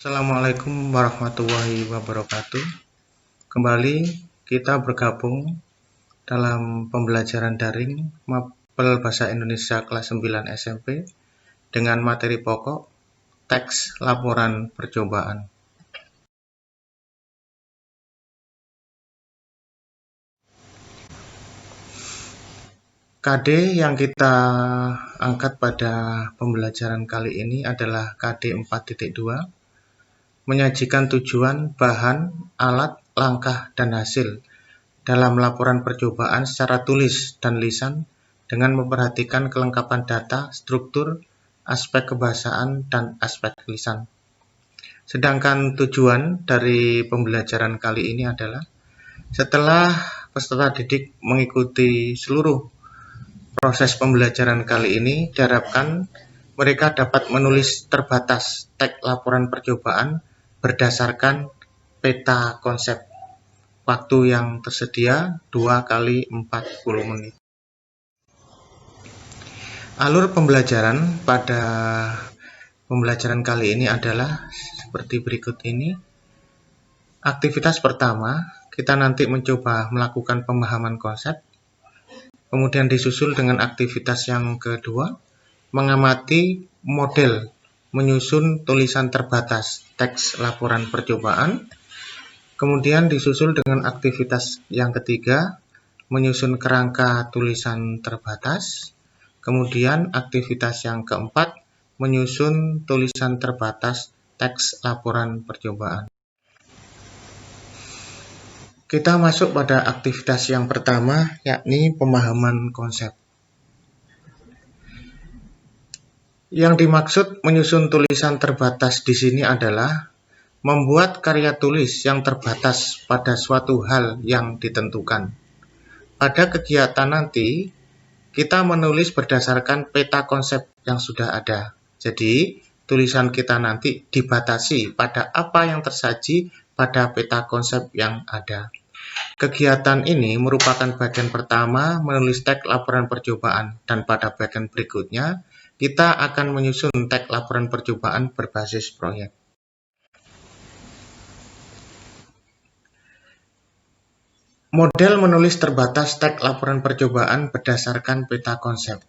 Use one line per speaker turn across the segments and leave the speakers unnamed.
Assalamualaikum warahmatullahi wabarakatuh. Kembali kita bergabung dalam pembelajaran daring Mapel Bahasa Indonesia kelas 9 SMP dengan materi pokok teks laporan percobaan. KD yang kita angkat pada pembelajaran kali ini adalah KD 4.2, menyajikan tujuan, bahan, alat, langkah, dan hasil dalam laporan percobaan secara tulis dan lisan dengan memperhatikan kelengkapan data, struktur, aspek kebahasaan, dan aspek lisan. Sedangkan tujuan dari pembelajaran kali ini adalah setelah peserta didik mengikuti seluruh proses pembelajaran kali ini, diharapkan mereka dapat menulis terbatas teks laporan percobaan berdasarkan peta konsep. Waktu yang tersedia 2 kali 40 menit. Alur pembelajaran pada pembelajaran kali ini adalah seperti berikut ini. Aktivitas pertama, kita nanti mencoba melakukan pemahaman konsep. Kemudian disusul dengan aktivitas yang kedua, mengamati model menyusun tulisan terbatas teks laporan percobaan. Kemudian disusul dengan aktivitas yang ketiga, menyusun kerangka tulisan terbatas. Kemudian aktivitas yang keempat, menyusun tulisan terbatas teks laporan percobaan. Kita masuk pada aktivitas yang pertama, yakni pemahaman konsep. Yang dimaksud menyusun tulisan terbatas di sini adalah membuat karya tulis yang terbatas pada suatu hal yang ditentukan. Pada kegiatan nanti, kita menulis berdasarkan peta konsep yang sudah ada. Jadi, tulisan kita nanti dibatasi pada apa yang tersaji pada peta konsep yang ada. Kegiatan ini merupakan bagian pertama menulis teks laporan percobaan, dan pada bagian berikutnya, kita akan menyusun teks laporan percobaan berbasis proyek. Model menulis terbatas teks laporan percobaan berdasarkan peta konsep.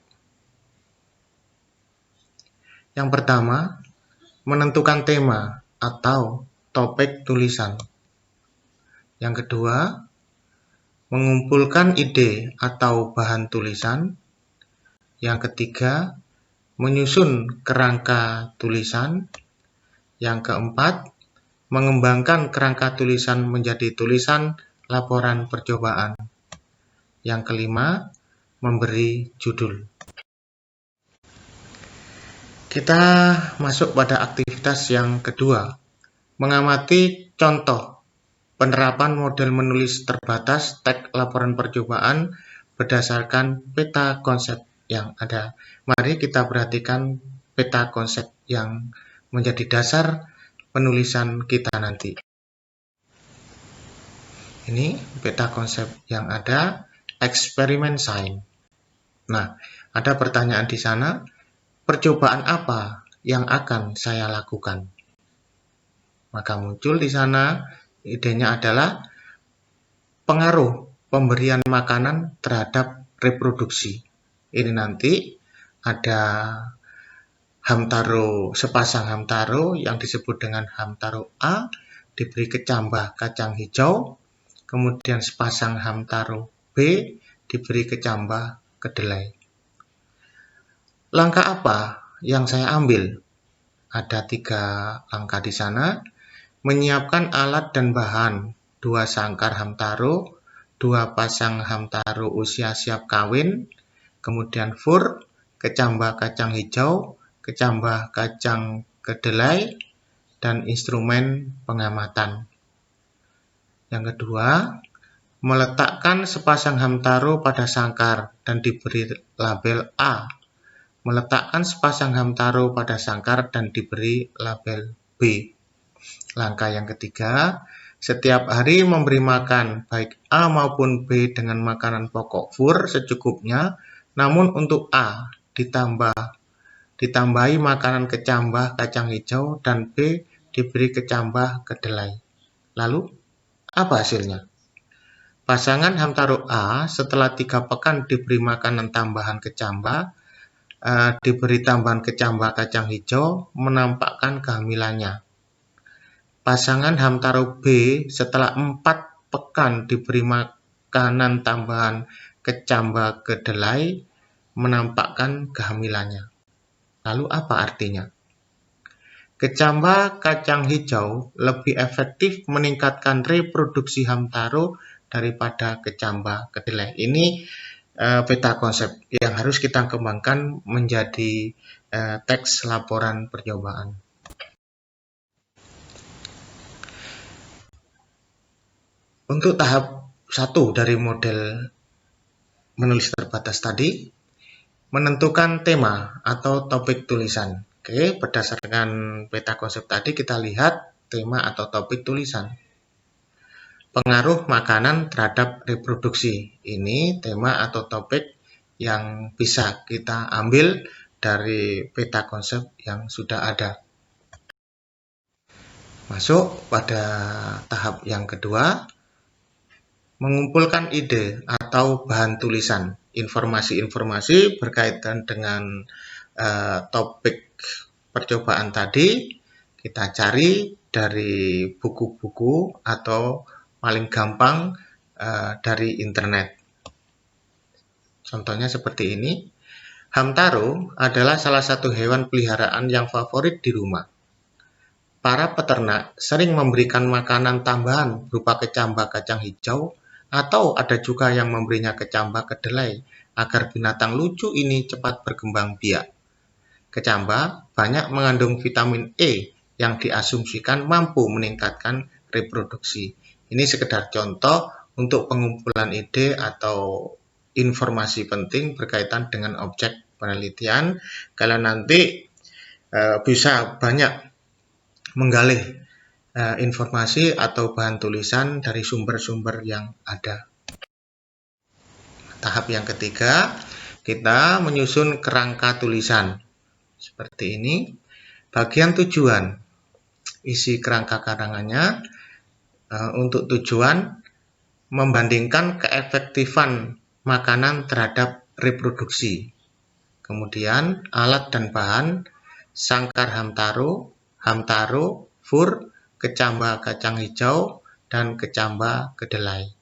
Yang pertama, menentukan tema atau topik tulisan. Yang kedua, mengumpulkan ide atau bahan tulisan. Yang ketiga, menyusun kerangka tulisan. Yang keempat, mengembangkan kerangka tulisan menjadi tulisan laporan percobaan. Yang kelima, memberi judul. Kita masuk pada aktivitas yang kedua, mengamati contoh penerapan model menulis terbatas teks laporan percobaan berdasarkan peta konsep yang ada. Mari kita perhatikan peta konsep yang menjadi dasar penulisan kita nanti. Ini peta konsep yang ada, eksperimen sains. Nah, ada pertanyaan di sana, percobaan apa yang akan saya lakukan? Maka muncul di sana idenya adalah pengaruh pemberian makanan terhadap reproduksi. Ini nanti ada sepasang hamtaro yang disebut dengan hamtaro A diberi kecambah kacang hijau, kemudian sepasang hamtaro B diberi kecambah kedelai. Langkah apa yang saya ambil? Ada 3 langkah di sana. Menyiapkan alat dan bahan, 2 sangkar hamtaro, 2 pasang hamtaro usia siap kawin, kemudian fur, kecambah kacang hijau, kecambah kacang kedelai, dan instrumen pengamatan. Yang kedua, meletakkan sepasang hamtaro pada sangkar dan diberi label A. Meletakkan sepasang hamtaro pada sangkar dan diberi label B. Langkah yang ketiga, setiap hari memberi makan baik A maupun B dengan makanan pokok fur secukupnya, namun untuk A ditambahi makanan kecambah kacang hijau dan B diberi kecambah kedelai. Lalu, apa hasilnya? Pasangan Hamtaro A setelah 3 pekan diberi makanan tambahan kecambah, diberi tambahan kecambah kacang hijau, menampakkan kehamilannya. Pasangan Hamtaro B setelah 4 pekan diberi makanan tambahan kecambah kedelai, menampakkan kehamilannya. Lalu apa artinya? Kecambah kacang hijau lebih efektif meningkatkan reproduksi Hamtaro daripada kecambah kedelai. Ini peta konsep yang harus kita kembangkan menjadi teks laporan percobaan. Untuk tahap 1 dari model menulis terbatas tadi, menentukan tema atau topik tulisan. Oke, berdasarkan peta konsep tadi kita lihat tema atau topik tulisan. Pengaruh makanan terhadap reproduksi. Ini tema atau topik yang bisa kita ambil dari peta konsep yang sudah ada. Masuk pada tahap yang kedua, mengumpulkan ide atau bahan tulisan. Informasi-informasi berkaitan dengan topik percobaan tadi kita cari dari buku-buku atau paling gampang dari internet. Contohnya seperti ini. Hamtaro adalah salah satu hewan peliharaan yang favorit di rumah. Para peternak sering memberikan makanan tambahan berupa kecambah kacang hijau atau ada juga yang memberinya kecambah kedelai agar binatang lucu ini cepat berkembang biak. Kecambah banyak mengandung vitamin E yang diasumsikan mampu meningkatkan reproduksi. Ini sekedar contoh untuk pengumpulan ide atau informasi penting berkaitan dengan objek penelitian. Kalian nanti bisa banyak menggali informasi atau bahan tulisan dari sumber-sumber yang ada. Tahap yang ketiga, kita menyusun kerangka tulisan. Seperti ini. Bagian tujuan. Isi kerangka karangannya untuk tujuan membandingkan keefektifan makanan terhadap reproduksi. Kemudian alat dan bahan, sangkar Hamtaro, fur, kecambah kacang hijau, dan kecambah kedelai.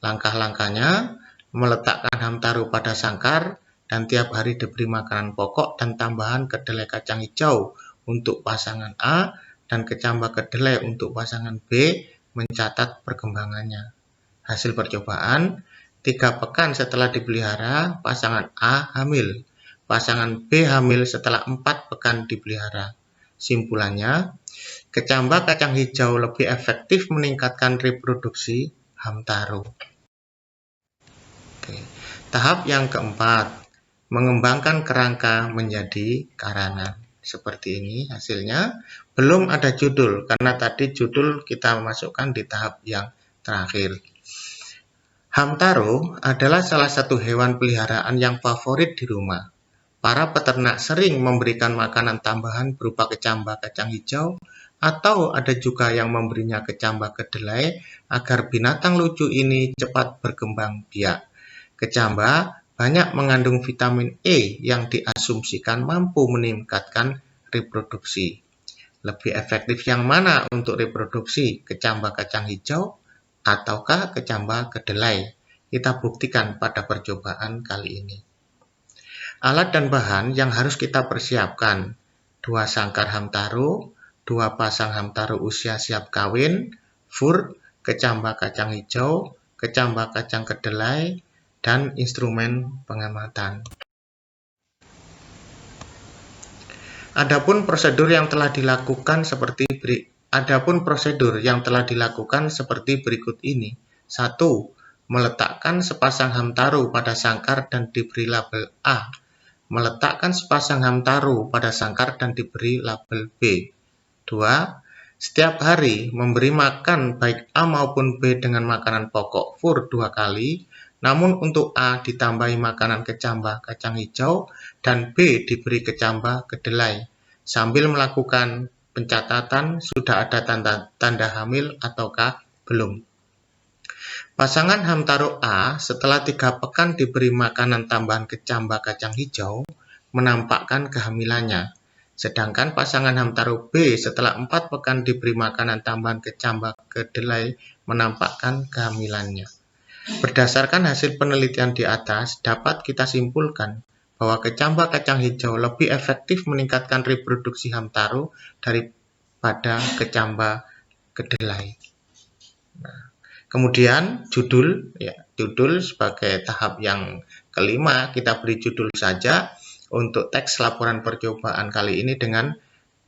Langkah-langkahnya, meletakkan Hamtaro pada sangkar dan tiap hari diberi makanan pokok dan tambahan kedelai kacang hijau untuk pasangan A dan kecambah kedelai untuk pasangan B, mencatat perkembangannya. Hasil percobaan, 3 pekan setelah dipelihara, pasangan A hamil. Pasangan B hamil setelah 4 pekan dipelihara. Simpulannya, kecambah kacang hijau lebih efektif meningkatkan reproduksi Hamtaro. Oke. Tahap yang keempat, mengembangkan kerangka menjadi karangan. Seperti ini hasilnya. Belum ada judul, karena tadi judul kita masukkan di tahap yang terakhir. Hamtaro adalah salah satu hewan peliharaan yang favorit di rumah. Para peternak sering memberikan makanan tambahan berupa kecambah kacang hijau atau ada juga yang memberinya kecambah kedelai agar binatang lucu ini cepat berkembang biak. Kecambah banyak mengandung vitamin E yang diasumsikan mampu meningkatkan reproduksi. Lebih efektif yang mana untuk reproduksi, kecambah kacang hijau ataukah kecambah kedelai? Kita buktikan pada percobaan kali ini. Alat dan bahan yang harus kita persiapkan, 2 sangkar Hamtaro, 2 pasang Hamtaro usia siap kawin, fur, kecambah kacang hijau, kecambah kacang kedelai, dan instrumen pengamatan. Adapun prosedur yang telah dilakukan seperti berikut ini. 1. Meletakkan sepasang Hamtaro pada sangkar dan diberi label A. Meletakkan sepasang Hamtaro pada sangkar dan diberi label B. 2. Setiap hari memberi makan baik A maupun B dengan makanan pokok fur 2 kali, namun untuk A ditambahi makanan kecambah kacang hijau dan B diberi kecambah kedelai, sambil melakukan pencatatan sudah ada tanda hamil ataukah belum. Pasangan Hamtaro A setelah 3 pekan diberi makanan tambahan kecambah kacang hijau menampakkan kehamilannya. Sedangkan pasangan Hamtaro B setelah 4 pekan diberi makanan tambahan kecambah kedelai menampakkan kehamilannya. Berdasarkan hasil penelitian di atas, dapat kita simpulkan bahwa kecambah kacang hijau lebih efektif meningkatkan reproduksi Hamtaro daripada kecambah kedelai. Kemudian judul sebagai tahap yang kelima, kita beri judul saja untuk teks laporan percobaan kali ini dengan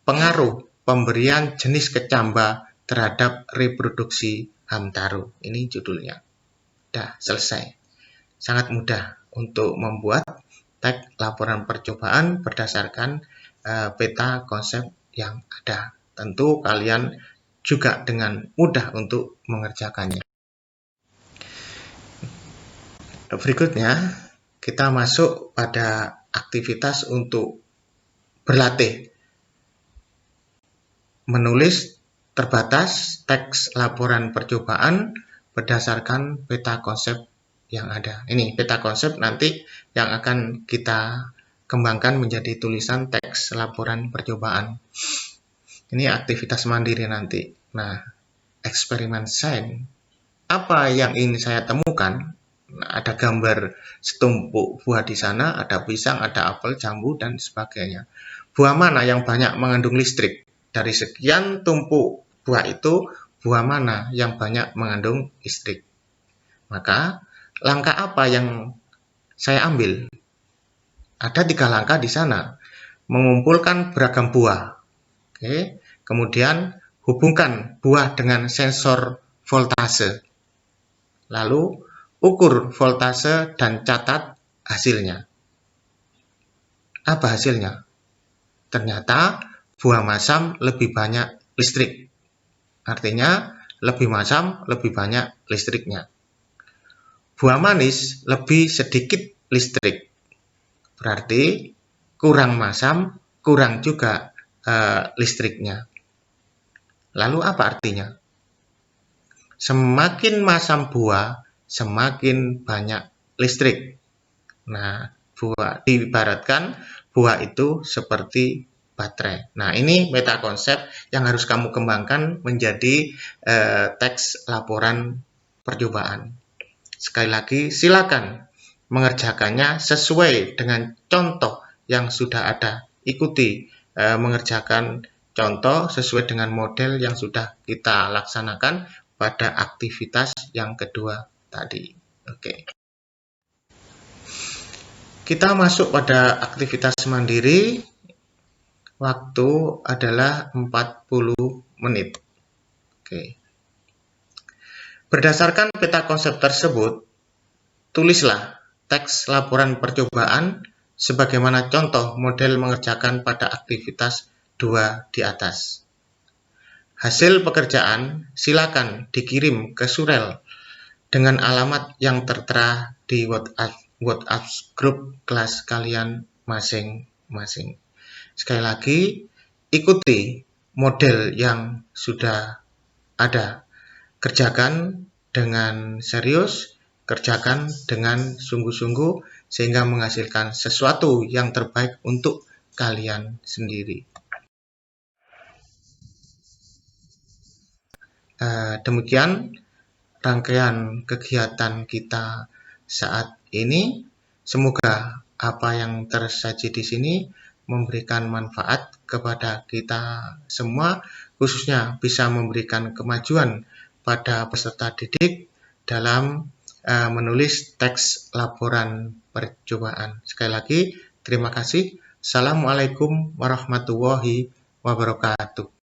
pengaruh pemberian jenis kecambah terhadap reproduksi Hamtaro. Ini judulnya. Dah selesai. Sangat mudah untuk membuat teks laporan percobaan berdasarkan peta konsep yang ada. Tentu kalian juga dengan mudah untuk mengerjakannya. Berikutnya, kita masuk pada aktivitas untuk berlatih menulis terbatas teks laporan percobaan berdasarkan peta konsep yang ada. Ini peta konsep nanti yang akan kita kembangkan menjadi tulisan teks laporan percobaan. Ini aktivitas mandiri nanti. Nah, eksperimen sains. Apa yang ingin saya temukan? Nah, ada gambar setumpuk buah di sana, ada pisang, ada apel, jambu, dan sebagainya. Buah mana yang banyak mengandung listrik? Dari sekian tumpuk buah itu, buah mana yang banyak mengandung listrik? Maka, langkah apa yang saya ambil? Ada 3 langkah di sana. Mengumpulkan beragam buah. Oke. Kemudian, hubungkan buah dengan sensor voltase. Lalu, ukur voltase dan catat hasilnya. Apa hasilnya? Ternyata buah masam lebih banyak listrik. Artinya lebih masam lebih banyak listriknya. Buah manis lebih sedikit listrik. Berarti kurang masam, kurang juga listriknya. Lalu apa artinya? Semakin masam buah, semakin banyak listrik. Nah, diibaratkan buah itu seperti baterai. Nah, ini meta konsep yang harus kamu kembangkan menjadi teks laporan percobaan. Sekali lagi, silakan mengerjakannya sesuai dengan contoh yang sudah ada. Ikuti mengerjakan contoh sesuai dengan model yang sudah kita laksanakan pada aktivitas yang kedua tadi. Oke. Kita masuk pada aktivitas mandiri. Waktu adalah 40 menit. Oke. Berdasarkan peta konsep tersebut, tulislah teks laporan percobaan sebagaimana contoh model mengerjakan pada aktivitas 2 di atas. Hasil pekerjaan silakan dikirim ke Surel dengan alamat yang tertera di WhatsApp grup kelas kalian masing-masing. Sekali lagi, ikuti model yang sudah ada. Kerjakan dengan serius, kerjakan dengan sungguh-sungguh, sehingga menghasilkan sesuatu yang terbaik untuk kalian sendiri. Demikian rangkaian kegiatan kita saat ini. Semoga apa yang tersaji di sini memberikan manfaat kepada kita semua, khususnya bisa memberikan kemajuan pada peserta didik dalam menulis teks laporan percobaan. Sekali lagi, terima kasih. Assalamualaikum warahmatullahi wabarakatuh.